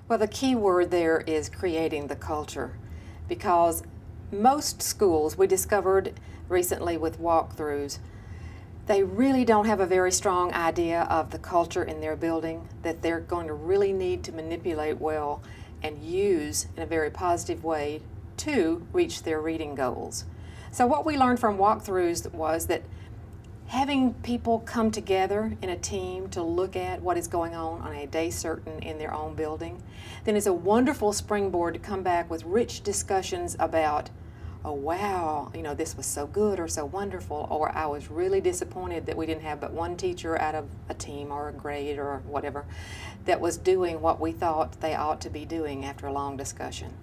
Well, the key word there is creating the culture, because most schools, we discovered recently with walkthroughs, they really don't have a very strong idea of the culture in their building that they're going to really need to manipulate well and use in a very positive way to reach their reading goals. So what we learned from walkthroughs was that having people come together in a team to look at what is going on a day certain in their own building, then is a wonderful springboard to come back with rich discussions about, oh wow, you know, this was so good or so wonderful, or I was really disappointed that we didn't have but one teacher out of a team or a grade or whatever that was doing what we thought they ought to be doing after a long discussion.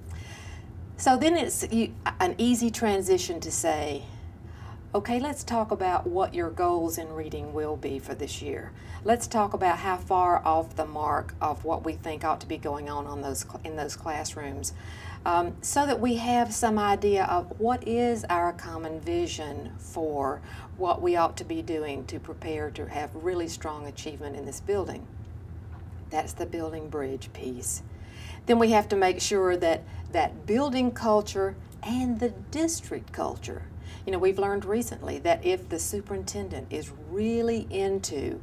So then it's an easy transition to say, okay, let's talk about what your goals in reading will be for this year. Let's talk about how far off the mark of what we think ought to be going on in those classrooms, so that we have some idea of what is our common vision for what we ought to be doing to prepare to have really strong achievement in this building. That's the building bridge piece. Then we have to make sure that that building culture and the district culture. You know, we've learned recently that if the superintendent is really into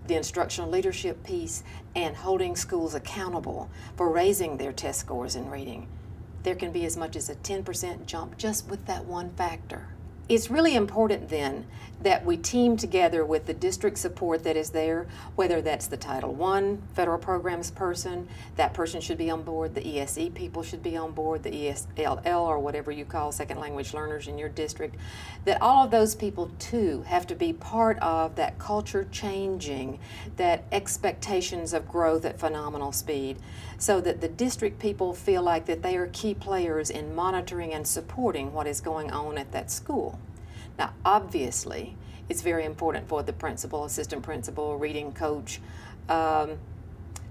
the instructional leadership piece and holding schools accountable for raising their test scores in reading, there can be as much as a 10% jump just with that one factor. It's really important then that we team together with the district support that is there, whether that's the Title I federal programs person, that person should be on board, the ESE people should be on board, the ESLL or whatever you call second language learners in your district, that all of those people too have to be part of that culture changing, that expectations of growth at phenomenal speed, so that the district people feel like that they are key players in monitoring and supporting what is going on at that school. Now, obviously, it's very important for the principal, assistant principal, reading coach,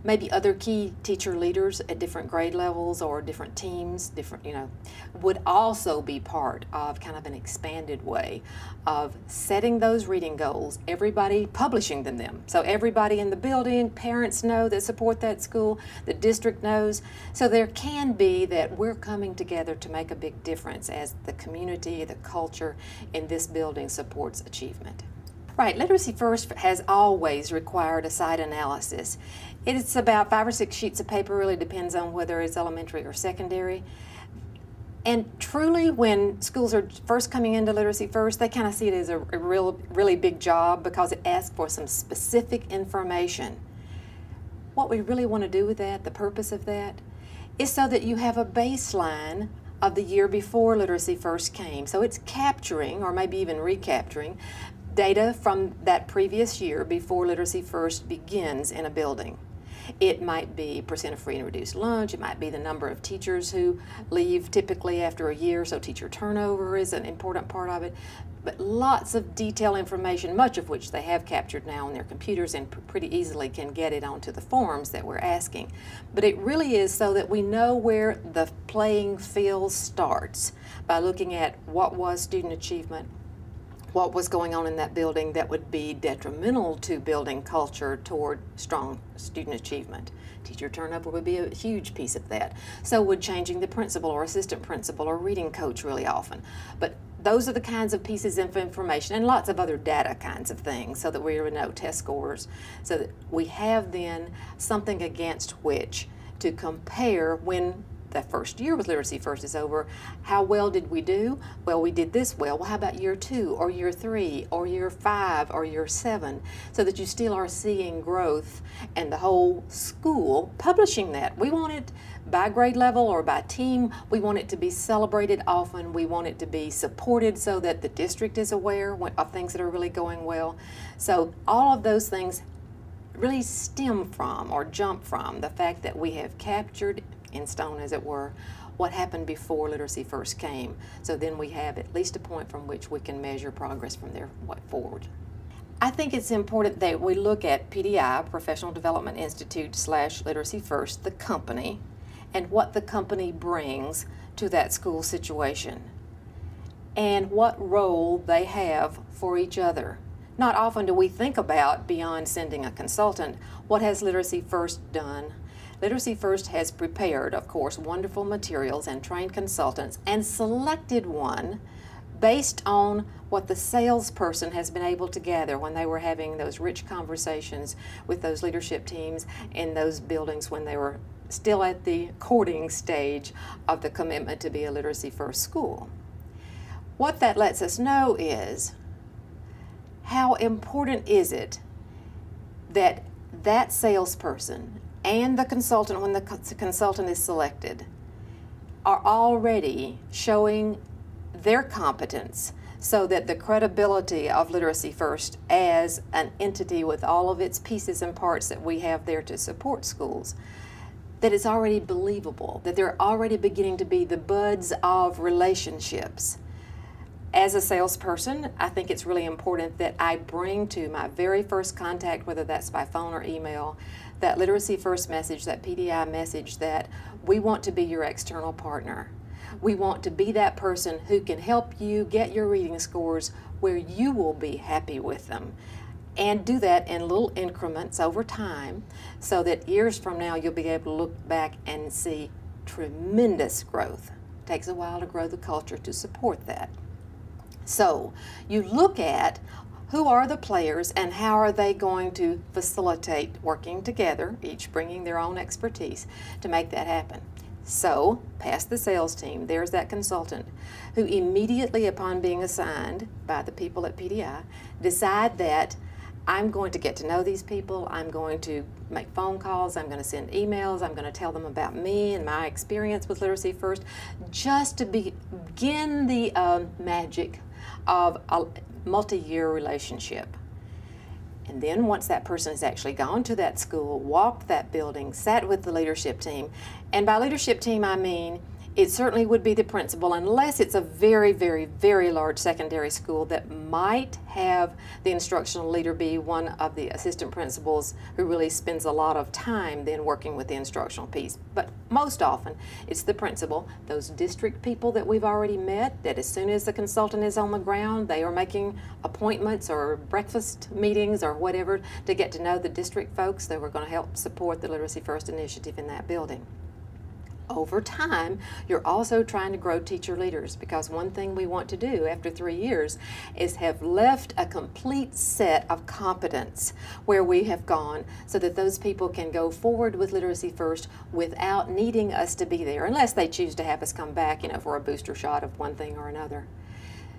maybe other key teacher leaders at different grade levels or different teams, would also be part of kind of an expanded way of setting those reading goals, everybody publishing them. So everybody in the building, parents know that support that school, the district knows. So there can be that we're coming together to make a big difference as the community, the culture in this building supports achievement. Right, Literacy First has always required a site analysis. It's about 5 or 6 sheets of paper, really depends on whether it's elementary or secondary. And truly, when schools are first coming into Literacy First, they kind of see it as a really big job because it asks for some specific information. What we really want to do with that, the purpose of that, is so that you have a baseline of the year before Literacy First came. So it's capturing, or maybe even recapturing, data from that previous year before Literacy First begins in a building. It might be percent of free and reduced lunch, it might be the number of teachers who leave typically after a year, so teacher turnover is an important part of it, but lots of detailed information, much of which they have captured now on their computers and pretty easily can get it onto the forms that we're asking. But it really is so that we know where the playing field starts by looking at what was student achievement, what was going on in that building that would be detrimental to building culture toward strong student achievement. Teacher turnover would be a huge piece of that. So would changing the principal or assistant principal or reading coach really often. But those are the kinds of pieces of information and lots of other data kinds of things so that we know test scores, so that we have then something against which to compare when the first year with Literacy First is over. How well did we do? Well, we did this well. Well, how about year 2 or year 3 or year 5 or year 7? So that you still are seeing growth and the whole school publishing that. We want it by grade level or by team. We want it to be celebrated often. We want it to be supported so that the district is aware of things that are really going well. So all of those things really stem from or jump from the fact that we have captured in stone, as it were, what happened before Literacy First came. So then we have at least a point from which we can measure progress from there forward. I think it's important that we look at PDI, Professional Development Institute / Literacy First, the company, and what the company brings to that school situation, and what role they have for each other. Not often do we think about, beyond sending a consultant, what has Literacy First done Literacy First has prepared, of course, wonderful materials and trained consultants and selected one based on what the salesperson has been able to gather when they were having those rich conversations with those leadership teams in those buildings when they were still at the courting stage of the commitment to be a Literacy First school. What that lets us know is how important is it that that salesperson and the consultant, when the consultant is selected, are already showing their competence so that the credibility of Literacy First as an entity with all of its pieces and parts that we have there to support schools, that it's already believable, that they're already beginning to be the buds of relationships. As a salesperson, I think it's really important that I bring to my very first contact, whether that's by phone or email, that Literacy First message, that PDI message that we want to be your external partner. We want to be that person who can help you get your reading scores where you will be happy with them. And do that in little increments over time so that years from now you'll be able to look back and see tremendous growth. It takes a while to grow the culture to support that. So you look at who are the players and how are they going to facilitate working together, each bringing their own expertise to make that happen. So, past the sales team, there's that consultant who immediately upon being assigned by the people at PDI decide that I'm going to get to know these people, I'm going to make phone calls, I'm going to send emails, I'm going to tell them about me and my experience with Literacy First, just to begin the magic of a multi-year relationship. And then once that person has actually gone to that school, walked that building, sat with the leadership team, and by leadership team I mean it certainly would be the principal, unless it's a very, very, very large secondary school that might have the instructional leader be one of the assistant principals who really spends a lot of time then working with the instructional piece. But most often it's the principal, those district people that we've already met, that as soon as the consultant is on the ground, they are making appointments or breakfast meetings or whatever to get to know the district folks that were going to help support the Literacy First initiative in that building. Over time, you're also trying to grow teacher leaders, because one thing we want to do after 3 years is have left a complete set of competence where we have gone so that those people can go forward with Literacy First without needing us to be there, unless they choose to have us come back, for a booster shot of one thing or another.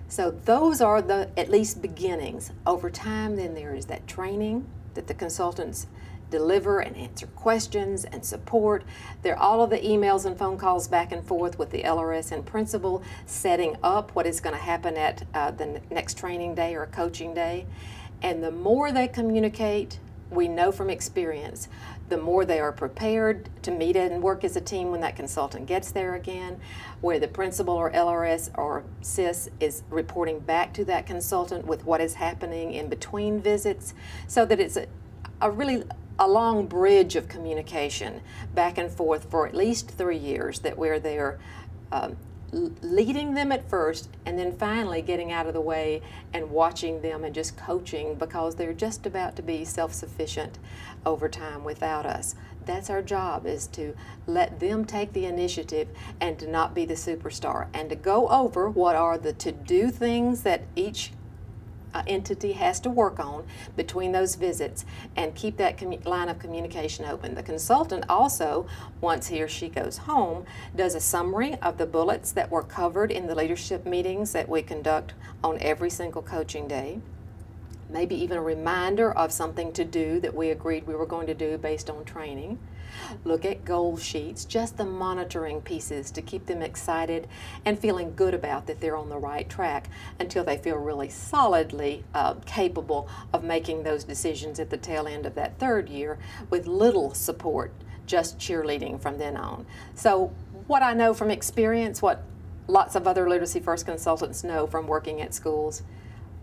So those are the at least beginnings. Over time, then there is that training that the consultants deliver and answer questions and support. There are all of the emails and phone calls back and forth with the LRS and principal, setting up what is going to happen at the next training day or coaching day. And the more they communicate, we know from experience, the more they are prepared to meet and work as a team when that consultant gets there again, where the principal or LRS or SIS is reporting back to that consultant with what is happening in between visits, so that it's a really a long bridge of communication back and forth for at least 3 years, that we're there leading them at first and then finally getting out of the way and watching them and just coaching, because they're just about to be self-sufficient over time without us. That's our job, is to let them take the initiative and to not be the superstar, and to go over what are the to-do things that each entity has to work on between those visits, and keep that line of communication open. The consultant also, once he or she goes home, does a summary of the bullets that were covered in the leadership meetings that we conduct on every single coaching day. Maybe even a reminder of something to do that we agreed we were going to do based on training. Look at goal sheets, just the monitoring pieces to keep them excited and feeling good about that they're on the right track, until they feel really solidly capable of making those decisions at the tail end of that 3rd year with little support, just cheerleading from then on. So what I know from experience, what lots of other Literacy First consultants know from working at schools,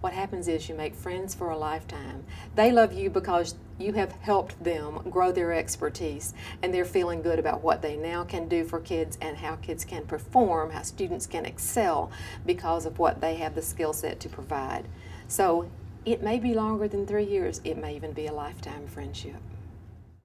what happens is you make friends for a lifetime. They love you because you have helped them grow their expertise, and they're feeling good about what they now can do for kids and how kids can perform, how students can excel because of what they have the skill set to provide. So it may be longer than 3 years. It may even be a lifetime friendship.